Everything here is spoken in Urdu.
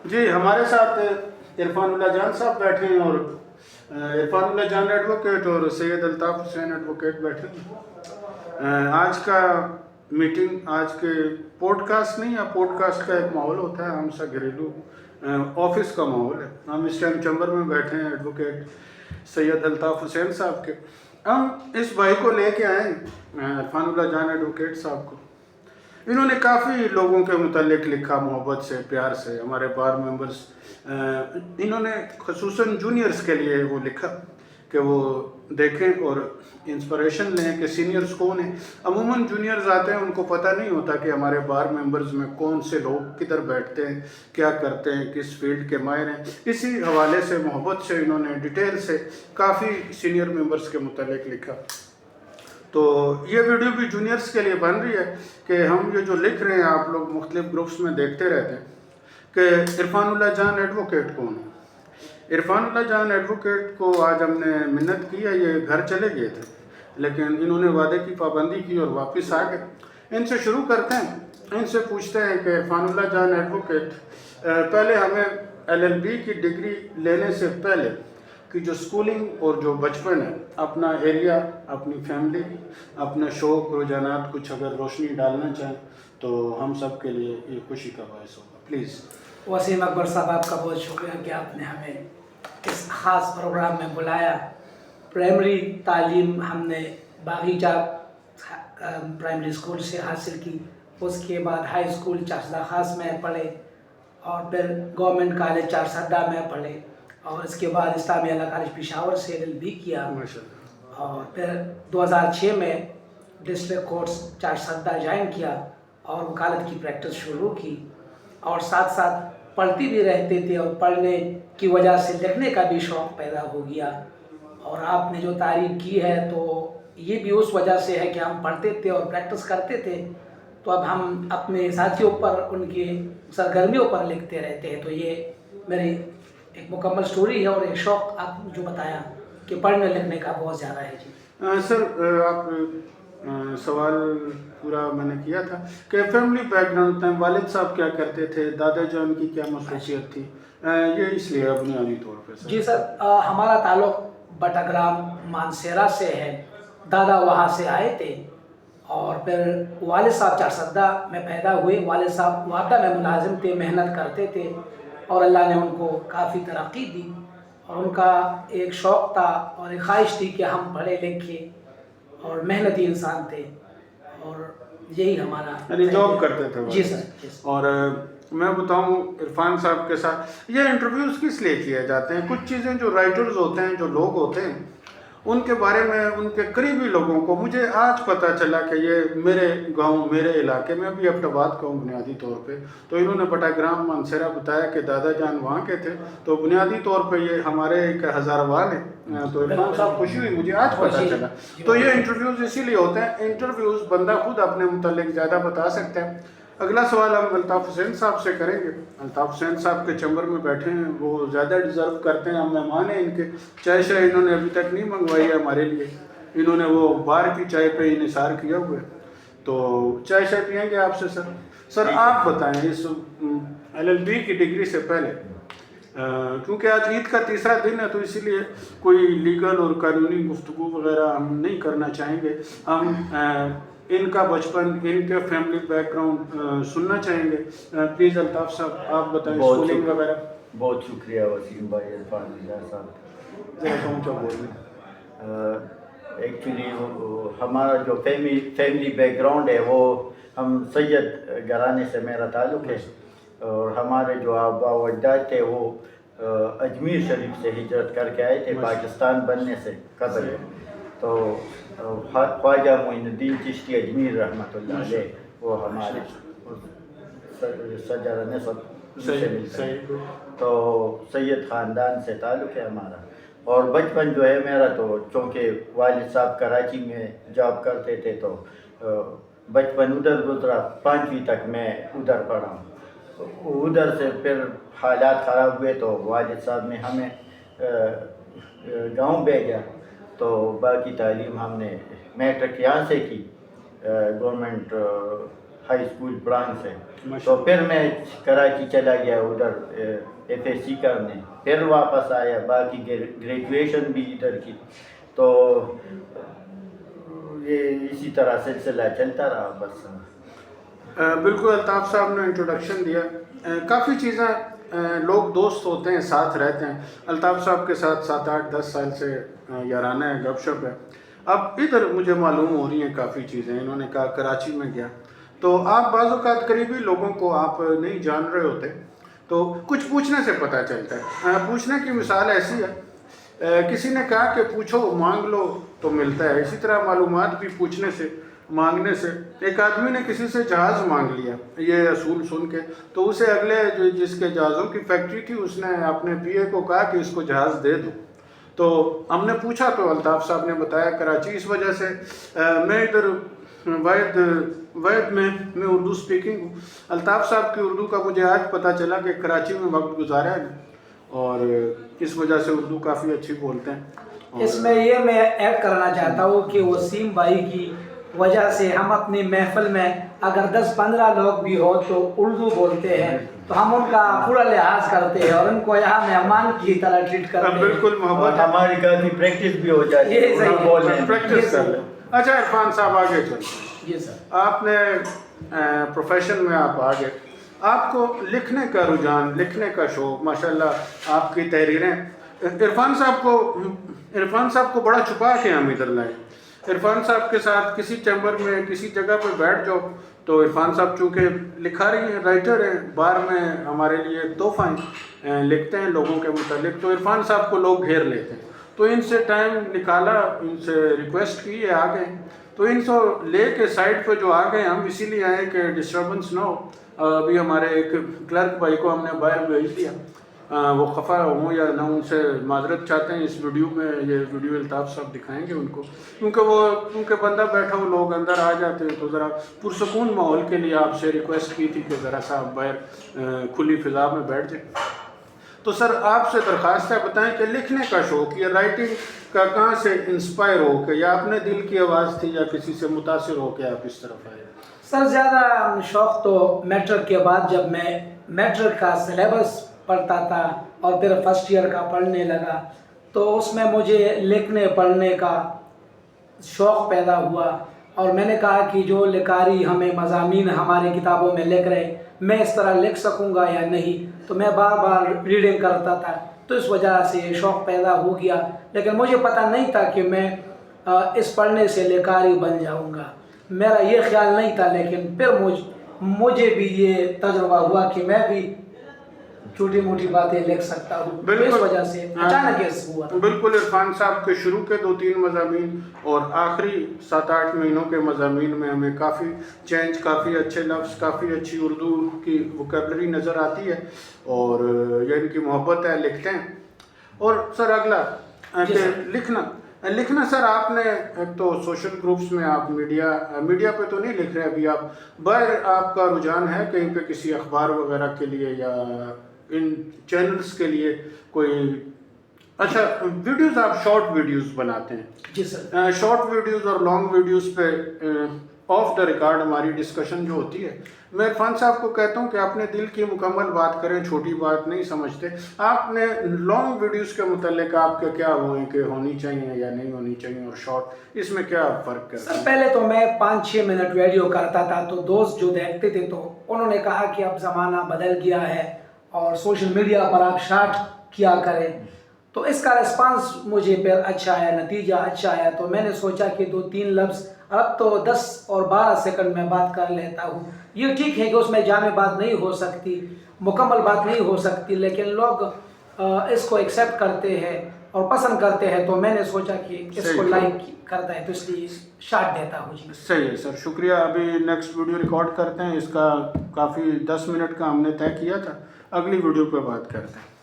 جی ہمارے ساتھ عرفان اللہ جان صاحب بیٹھے ہیں، اور عرفان اللہ جان ایڈوکیٹ اور سید الطاف حسین ایڈوکیٹ بیٹھے ہیں۔ آج کا میٹنگ آج کے پوڈ کاسٹ نہیں، پوڈ کاسٹ کا ایک ماحول ہوتا ہے، ہم سا گھریلو آفس کا ماحول ہے۔ ہم اس ٹائم چیمبر میں بیٹھے ہیں ایڈوکیٹ سید الطاف حسین صاحب کے۔ ہم اس بھائی کو لے کے آئے عرفان اللہ جان ایڈوکیٹ صاحب کو۔ انہوں نے کافی لوگوں کے متعلق لکھا، محبت سے، پیار سے، ہمارے بار ممبرز، انہوں نے خصوصاً جونیئرز کے لیے وہ لکھا کہ وہ دیکھیں اور انسپریشن لیں کہ سینئرز کون ہیں۔ عموماً جونیئرز آتے ہیں، ان کو پتہ نہیں ہوتا کہ ہمارے بار ممبرز میں کون سے لوگ کدھر بیٹھتے ہیں، کیا کرتے ہیں، کس فیلڈ کے ماہر ہیں۔ اسی حوالے سے محبت سے انہوں نے ڈیٹیل سے کافی سینئر ممبرز کے متعلق لکھا۔ تو یہ ویڈیو بھی جونیئرز کے لیے بن رہی ہے کہ ہم یہ جو لکھ رہے ہیں، آپ لوگ مختلف گروپس میں دیکھتے رہتے ہیں کہ عرفان اللہ جان ایڈوکیٹ کون ہے۔ عرفان اللہ جان ایڈوکیٹ کو آج ہم نے منت کی ہے، یہ گھر چلے گئے تھے لیکن انہوں نے وعدے کی پابندی کی اور واپس آ گئے۔ ان سے شروع کرتے ہیں، ان سے پوچھتے ہیں کہ عرفان اللہ جان ایڈوکیٹ، پہلے ہمیں LLB کی ڈگری لینے سے پہلے کہ جو سکولنگ اور جو بچپن ہے، اپنا ایریا، اپنی فیملی، اپنے شوق رجحانات کچھ اگر روشنی ڈالنا چاہیں تو ہم سب کے لیے یہ خوشی کا باعث ہوگا، پلیز۔ وسیم اکبر صاحب، آپ کا بہت شکریہ کہ آپ نے ہمیں اس خاص پروگرام میں بلایا۔ پرائمری تعلیم ہم نے باغیچہ پرائمری اسکول سے حاصل کی، اس کے بعد ہائی اسکول چاشدہ خاص میں پڑھے، اور پھر گورنمنٹ کالج چارسدہ میں پڑھے، اور اس کے بعد اسلامیہ اللہ کالج پشاور سے LLB کیا، اور پھر 2006 میں ڈسٹرکٹ کورٹس چارسدہ جوائن کیا اور وکالت کی پریکٹس شروع کی، اور ساتھ ساتھ پڑھتی بھی رہتے تھے، اور پڑھنے کی وجہ سے لکھنے کا بھی شوق پیدا ہو گیا۔ اور آپ نے جو تعریف کی ہے تو یہ بھی اس وجہ سے ہے کہ ہم پڑھتے تھے اور پریکٹس کرتے تھے، تو اب ہم اپنے ساتھیوں پر، ان کی سرگرمیوں پر لکھتے رہتے ہیں۔ تو یہ میری ایک مکمل سٹوری ہے اور ایک شوق آپ جو بتایا کہ پڑھنے لکھنے کا بہت زیادہ ہے۔ جی سر، آپ سوال پورا میں نے کیا تھا کہ فیملی بیک گراؤنڈ تھا، والد صاحب کیا کرتے تھے، دادا جان کی کیا مصروفیت تھی، یہ اس لیے بنیادی طور پہ سر۔ جی سر، ہمارا تعلق بٹاگرام مانسیرا سے ہے، دادا وہاں سے آئے تھے، اور پھر والد صاحب چارسدہ میں پیدا ہوئے۔ والد صاحب وادہ میں ملازم تھے، محنت کرتے تھے، اور اللہ نے ان کو کافی ترقی دی، اور ان کا ایک شوق تھا اور ایک خواہش تھی کہ ہم پڑھے لکھے اور محنتی انسان تھے، اور یہی ہمارا یعنی جاب کرتے تھے۔ جی سر۔ اور میں بتاؤں عرفان صاحب کے ساتھ یہ انٹرویوز کس لیے کیے جاتے ہیں؟ کچھ چیزیں جو رائٹرز ہوتے ہیں، جو لوگ ہوتے ہیں، ان کے بارے میں ان کے قریبی لوگوں کو مجھے آج پتہ چلا کہ یہ میرے گاؤں، میرے علاقے میں بھی ایبٹ-آباد کا ہوں بنیادی طور پہ، تو انہوں نے بٹاگرام مانسیرا بتایا کہ دادا جان وہاں کے تھے، تو بنیادی طور پہ یہ ہمارے ایک ہزاروال ہیں۔ تو عرفان صاحب خوشی ہوئی مجھے آج پتہ چلا۔ تو یہ انٹرویوز اسی لیے ہوتے ہیں، انٹرویوز بندہ خود اپنے متعلق زیادہ بتا سکتا ہے۔ اگلا سوال ہم الطاف حسین صاحب سے کریں گے۔ الطاف حسین صاحب کے چیمبر میں بیٹھے ہیں، وہ زیادہ ڈیزرو کرتے ہیں، ہم مہمان ہیں ان کے۔ چائے شاہ انہوں نے ابھی تک نہیں منگوائی ہے ہمارے لیے، انہوں نے وہ بار کی چائے پہ انحصار کیا ہوا ہے، تو چائے شاہ پئیں گے آپ سے سر۔ سر آپ بتائیں، اس LLB کی ڈگری سے پہلے، کیونکہ آج عید کا تیسرا دن ہے تو اسی لیے کوئی لیگل اور قانونی گفتگو وغیرہ ہم نہیں کرنا چاہیں گے، ہم ان کا بچپن، ان کے فیملی بیک گراؤنڈ سننا چاہیں گے۔ پلیز الطاف صاحب آپ بتائیں، اسکولنگ وغیرہ۔ بہت شکریہ وسیم بھائی، عرفان اللہ صاحب۔ ذرا اونچا بولیں۔ ایکچولی ہمارا جو فیملی بیک گراؤنڈ ہے، وہ ہم سید گھرانے سے میرا تعلق ہے، اور ہمارے جو آبا و اجداد تھے وہ اجمیر شریف سے ہجرت کر کے آئے تھے پاکستان بننے سے قبل۔ تو خواجہ معین الدین چشتی اجمیر رحمۃ اللہ علیہ وہ ہمارے سجر نسب سے ملتے ہیں، تو سید خاندان سے تعلق ہے ہمارا۔ اور بچپن جو ہے میرا، تو چونکہ والد صاحب کراچی میں جاب کرتے تھے تو بچپن ادھر گزرا، 5ویں تک میں ادھر پڑھا ہوں۔ ادھر سے پھر حالات خراب ہوئے تو والد صاحب نے ہمیں گاؤں بھیجا، تو باقی تعلیم ہم نے میٹرک یہاں سے کی، گورنمنٹ ہائی اسکول برانچ سے. تو پھر میں کراچی چلا گیا ادھر FSC کرنے, پھر واپس آیا, باقی گریجویشن بھی ادھر کی. تو یہ اسی طرح سلسلہ چلتا رہا بس. بالکل الطاف صاحب نے انٹروڈکشن دیا. کافی چیزیں لوگ دوست ہوتے ہیں, ساتھ رہتے ہیں. الطاف صاحب کے ساتھ 7 8 10 سال سے یارانہ ہے, گپ شپ ہے. اب ادھر مجھے معلوم ہو رہی ہیں کافی چیزیں. انہوں نے کہا کراچی میں گیا, تو آپ بعض اوقات قریبی لوگوں کو آپ نہیں جان رہے ہوتے تو کچھ پوچھنے سے پتہ چلتا ہے. پوچھنے کی مثال ایسی ہے, کسی نے کہا کہ پوچھو مانگ لو تو ملتا ہے. اسی طرح معلومات بھی پوچھنے سے مانگنے سے. ایک آدمی نے کسی سے جہاز مانگ لیا یہ اصول سن کے, تو اسے اگلے جس کے جہازوں کی فیکٹری تھی اس نے اپنے PA کو کہا کہ اس کو جہاز دے دو. تو ہم نے پوچھا تو الطاف صاحب نے بتایا کراچی. اس وجہ سے میں ادھر وید میں اردو سپیکنگ ہوں. الطاف صاحب کی اردو کا مجھے آج پتہ چلا کہ کراچی میں وقت گزارا ہے اور اس وجہ سے اردو کافی اچھی بولتے ہیں. اس میں یہ میں ایڈ کرنا چاہتا ہوں کہ وسیم بھائی کی وجہ سے ہم اپنی محفل میں اگر 10-15 لوگ بھی ہو تو اردو بولتے ہیں, تو ہم ان کا پورا لحاظ کرتے ہیں اور ان کو یہاں مہمان کی طرح ٹریٹ کرتے ہیں. بالکل محبت, ہماری کافی پریکٹس بھی ہو جاتی ہے, یہ صحیح پریکٹس کر لیں. اچھا عرفان صاحب آگے چلیں. جی سر. آپ نے پروفیشن میں آپ آگے, آپ کو لکھنے کا رجحان, لکھنے کا شوق, ماشاءاللہ آپ کی تحریریں. عرفان صاحب کو بڑا چھپا کے ہم ادھر لائے. عرفان صاحب کے ساتھ کسی چیمبر میں کسی جگہ پہ بیٹھ جاؤ تو عرفان صاحب چونکہ لکھا رہی ہیں, رائٹر ہیں, بار میں ہمارے لیے ایک تحفہ ہیں, لکھتے ہیں لوگوں کے متعلق. تو عرفان صاحب کو لوگ گھیر لیتے ہیں. تو ان سے ٹائم نکالا, ان سے ریکویسٹ کی, ہے آ گئے. تو ان سے لے کے سائٹ پہ جو آ گئے, ہم اسی لیے آئے کہ ڈسٹربنس نہ ہو. ابھی ہمارے ایک کلرک بھائی کو ہم نے باہر بھیج دیا, وہ خفا ہوں یا نہ, ان سے معذرت چاہتے ہیں. اس ویڈیو میں یہ ویڈیو الطاف صاحب دکھائیں گے ان کو, کیونکہ بندہ بیٹھا ہو, لوگ اندر آ جاتے ہیں. تو ذرا پرسکون ماحول کے لیے آپ سے ریکویسٹ کی تھی کہ ذرا سا باہر کھلی فضا میں بیٹھ جائیں. تو سر آپ سے درخواست ہے, بتائیں کہ لکھنے کا شوق یا رائٹنگ کا کہاں سے انسپائر ہو کے, یا اپنے دل کی آواز تھی یا کسی سے متاثر ہو کے آپ اس طرف آئے؟ سر زیادہ شوق تو میٹرک کے بعد, جب میں میٹرک کا سلیبس پڑھتا تھا اور پھر فرسٹ ایئر کا پڑھنے لگا, تو اس میں مجھے لکھنے پڑھنے کا شوق پیدا ہوا. اور میں نے کہا کہ جو لکھاری ہمیں مضامین ہماری کتابوں میں لکھ رہے, میں اس طرح لکھ سکوں گا یا نہیں. تو میں بار بار ریڈنگ کرتا تھا, تو اس وجہ سے یہ شوق پیدا ہو گیا. لیکن مجھے پتہ نہیں تھا کہ میں اس پڑھنے سے لکھاری بن جاؤں گا, میرا یہ خیال نہیں تھا. لیکن پھر مجھے بھی یہ تجربہ ہوا کہ میں بھی چھوٹی موٹی باتیں لکھ سکتا ہوں. اس وجہ سے اچانک یہ ہوا. بالکل عرفان صاحب کے شروع کے 2-3 مضامین اور آخری 7-8 مہینوں کے مضامین میں ہمیں کافی چینج, کافی اچھے لفظ, کافی اچھی اردو کی ووکیبلری نظر آتی ہے, اور یہ ان کی محبت ہے, لکھتے ہیں. اور سر اگلا لکھنا سر آپ نے ایک تو سوشل گروپس میں آپ میڈیا پہ تو نہیں لکھ رہے ابھی, آپ باہر آپ کا رجحان ہے کہیں پہ کسی اخبار وغیرہ کے لیے یا ان چینلز کے لیے کوئی؟ اچھا ویڈیوز, آپ شارٹ ویڈیوز بناتے ہیں؟ جی سر. شارٹ ویڈیوز اور لانگ ویڈیوز پہ آف دا ریکارڈ ہماری ڈسکشن جو ہوتی ہے, میں عرفان صاحب کو کہتا ہوں کہ اپنے دل کی مکمل بات کریں, چھوٹی بات نہیں سمجھتے. آپ نے لانگ ویڈیوز کے متعلق آپ کے کیا وہ ہیں کہ ہونی چاہیے یا نہیں ہونی چاہیے, اور شارٹ اس میں کیا فرق کرتے ہیں؟ سر پہلے تو میں 5-6 منٹ ویڈیو کرتا تھا, تو دوست جو دیکھتے تھے تو انہوں نے کہا کہ اب زمانہ بدل گیا ہے اور سوشل میڈیا پر آپ شارٹ کیا کریں. تو اس کا رسپانس مجھے پھر اچھا آیا, نتیجہ اچھا آیا. تو میں نے سوچا کہ 2-3 لفظ, اب تو 10 اور 12 سیکنڈ میں بات کر لیتا ہوں. یہ ٹھیک ہے کہ اس میں جامع بات نہیں ہو سکتی, مکمل بات نہیں ہو سکتی, لیکن لوگ اس کو ایکسیپٹ کرتے ہیں اور پسند کرتے ہیں. تو میں نے سوچا کہ اس کو لائک کرتا ہے, تو اس لیے شارٹ دیتا ہوں. جی صحیح ہے سر, شکریہ. ابھی نیکسٹ ویڈیو ریکارڈ کرتے ہیں, اس کا کافی 10 منٹ کا ہم نے طے کیا تھا, اگلی ویڈیو پہ بات کرتے ہیں.